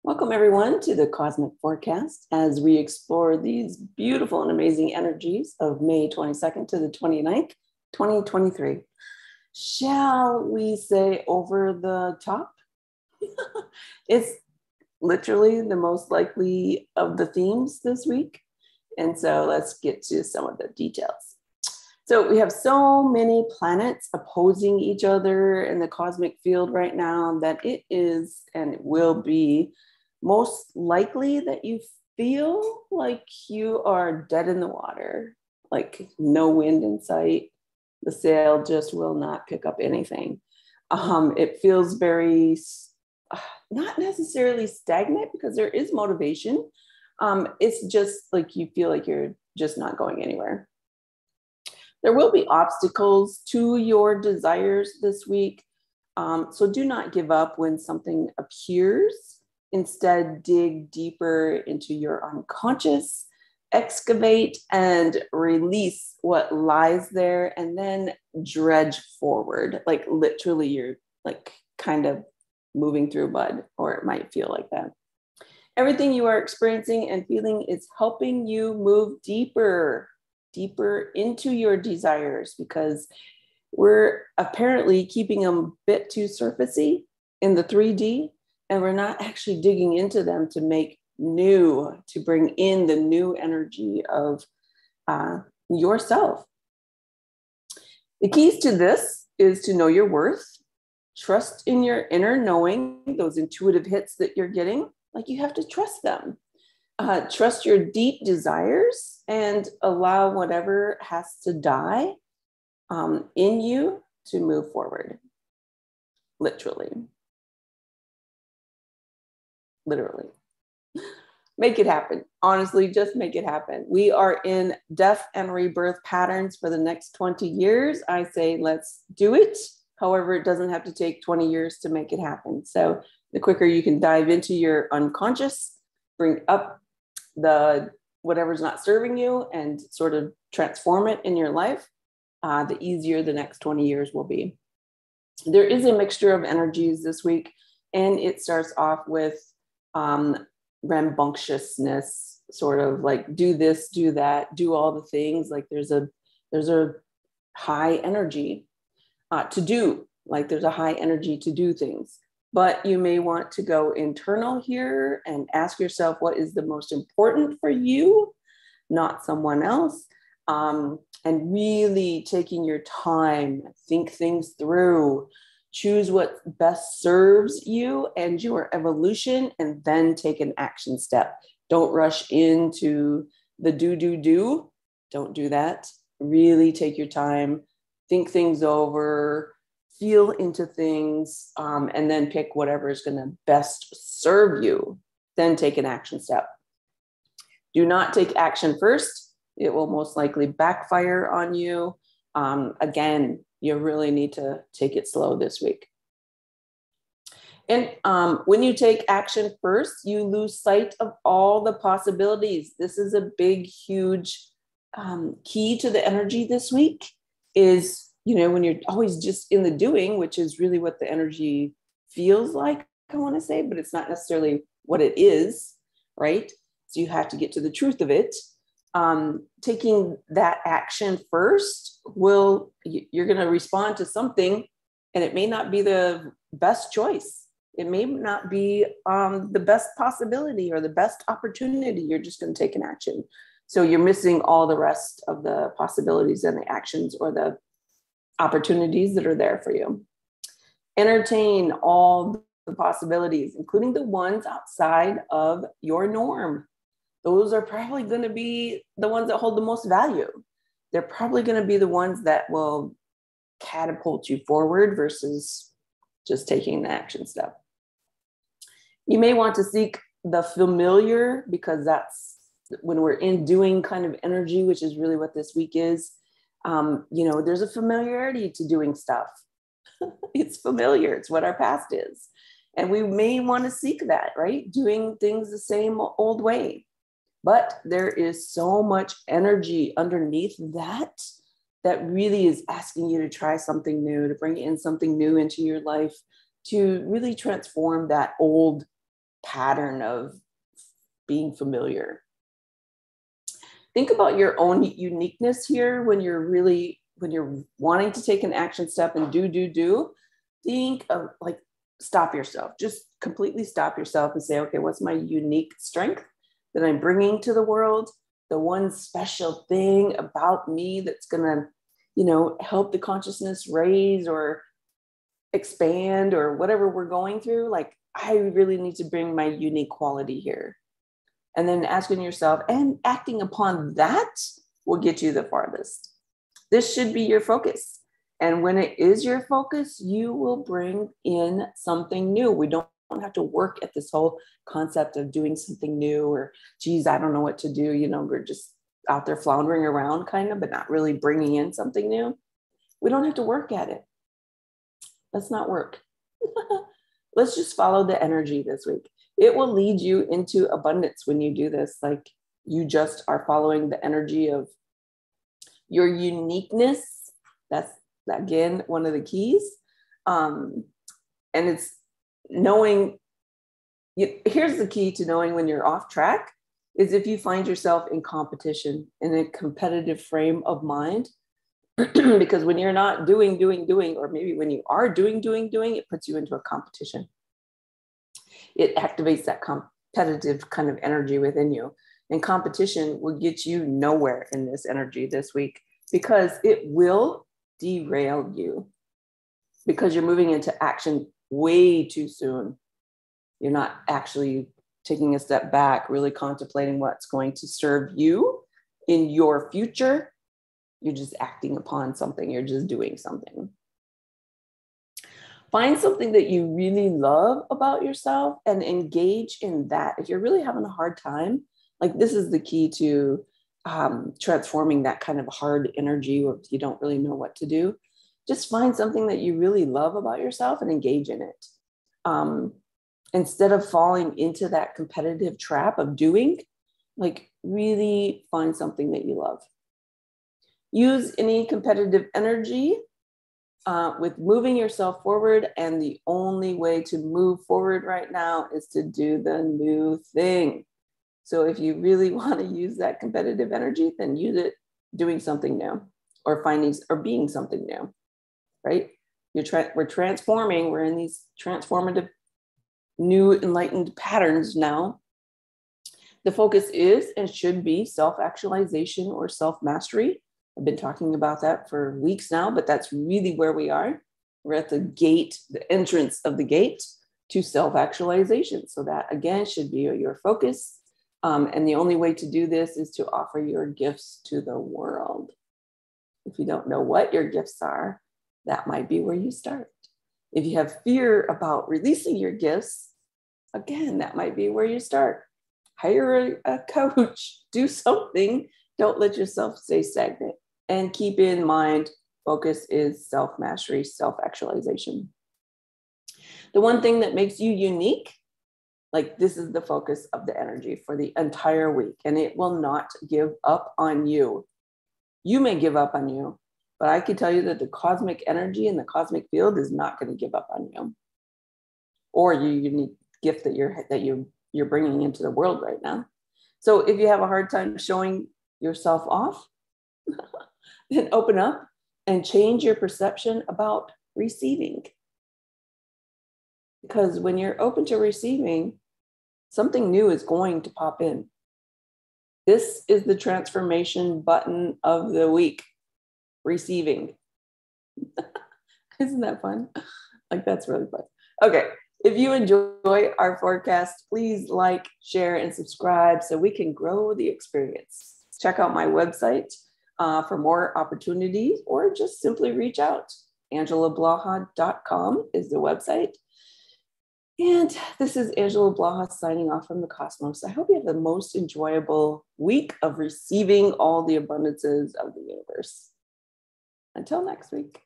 Welcome, everyone, to the Cosmic Forecast as we explore these beautiful and amazing energies of May 22nd to the 29th, 2023. Shall we say over the top? It's literally the most likely of the themes this week. And so let's get to some of the details. So we have so many planets opposing each other in the cosmic field right now that it is and it will be most likely that you feel like you are dead in the water, like no wind in sight. The sail just will not pick up anything. It feels very, not necessarily stagnant because there is motivation. It's just like you feel like you're just not going anywhere. There will be obstacles to your desires this week. So do not give up when something appears. Instead, dig deeper into your unconscious, excavate and release what lies there, and then dredge forward. Like literally you're like kind of moving through mud, or it might feel like that. Everything you are experiencing and feeling is helping you move deeper into your desires, because we're apparently keeping them a bit too surfacey in the 3D. And we're not actually digging into them to make new, to bring in the new energy of yourself. The keys to this is to know your worth, trust in your inner knowing, those intuitive hits that you're getting, like you have to trust them. Trust your deep desires and allow whatever has to die in you to move forward, literally. Make it happen. Honestly, just make it happen. We are in death and rebirth patterns for the next 20 years. I say, let's do it. However, it doesn't have to take 20 years to make it happen. So the quicker you can dive into your unconscious, bring up the whatever's not serving you and sort of transform it in your life, the easier the next 20 years will be. There is a mixture of energies this week, and it starts off with rambunctiousness, sort of like do this, do that, do all the things. Like there's a high energy to do, like there's a high energy to do things. But you may want to go internal here and ask yourself what is the most important for you, not someone else. And really taking your time, think things through. Choose what best serves you and your evolution, and then take an action step. Don't rush into the do. Don't do that. Really take your time, think things over, feel into things, and then pick whatever is going to best serve you. Then take an action step. Do not take action first. It will most likely backfire on you. Again, you really need to take it slow this week. And when you take action first, you lose sight of all the possibilities. This is a big, huge key to the energy this week is, when you're always just in the doing, which is really what the energy feels like, I want to say, but it's not necessarily what it is, right? So you have to get to the truth of it. Taking that action first you're going to respond to something, and it may not be the best choice. It may not be the best possibility or the best opportunity. You're just going to take an action. So you're missing all the rest of the possibilities and the actions or the opportunities that are there for you. Entertain all the possibilities, including the ones outside of your norm. Those are probably going to be the ones that hold the most value. They're probably going to be the ones that will catapult you forward versus just taking the action step. You may want to seek the familiar, because that's when we're in doing kind of energy, which is really what this week is. There's a familiarity to doing stuff. It's familiar. It's what our past is. And we may want to seek that, right? Doing things the same old way. But there is so much energy underneath that really is asking you to try something new, to bring in something new into your life, to really transform that old pattern of being familiar. Think about your own uniqueness here when you're wanting to take an action step and do. Think of like, stop yourself, just completely stop yourself and say, okay, what's my unique strength that I'm bringing to the world? The one special thing about me that's going to, help the consciousness raise or expand or whatever we're going through. Like, I really need to bring my unique quality here. And then asking yourself and acting upon that will get you the farthest. This should be your focus. And when it is your focus, you will bring in something new. We don't have to work at this whole concept of doing something new or, geez, I don't know what to do. We're just out there floundering around kind of, but not really bringing in something new. We don't have to work at it. Let's not work. Let's just follow the energy this week. It will lead you into abundance when you do this. Like, you just are following the energy of your uniqueness. That's, again, one of the keys. And it's knowing, here's the key to knowing when you're off track, is if you find yourself in competition, in a competitive frame of mind. Because when you're not doing, or maybe when you are doing, it puts you into a competition. It activates that competitive kind of energy within you. And competition will get you nowhere in this energy this week, because it will derail you, because you're moving into action way too soon. You're not actually taking a step back, really contemplating what's going to serve you in your future. You're just acting upon something. You're just doing something. Find something that you really love about yourself and engage in that. If you're really having a hard time, like, this is the key to transforming that kind of hard energy, or if you don't really know what to do, just find something that you really love about yourself and engage in it. Instead of falling into that competitive trap of doing, like, really find something that you love. Use any competitive energy with moving yourself forward. And the only way to move forward right now is to do the new thing. So if you really want to use that competitive energy, then use it doing something new, or being something new, right? We're transforming. We're in these transformative, new enlightened patterns now. The focus is and should be self-actualization or self-mastery. I've been talking about that for weeks now, but that's really where we are. We're at the gate, the entrance of the gate to self-actualization. So that, again, should be your focus. And the only way to do this is to offer your gifts to the world. If you don't know what your gifts are, that might be where you start. If you have fear about releasing your gifts, again, that might be where you start. Hire a coach, do something. Don't let yourself stay stagnant. And keep in mind, focus is self-mastery, self-actualization. The one thing that makes you unique, like, this is the focus of the energy for the entire week, and it will not give up on you. You may give up on you, but I can tell you that the cosmic energy and the cosmic field is not going to give up on you, or your unique gift that you're bringing into the world right now. So if you have a hard time showing yourself off, then open up and change your perception about receiving. Because when you're open to receiving, something new is going to pop in. This is the transformation button of the week. Receiving. Isn't that fun? Like, that's really fun. Okay. If you enjoy our forecast, please like, share, and subscribe so we can grow the experience. Check out my website for more opportunities, or just simply reach out. AngelaBlaha.com is the website. And this is Angela Blaha signing off from the cosmos. I hope you have the most enjoyable week of receiving all the abundances of the universe. Until next week.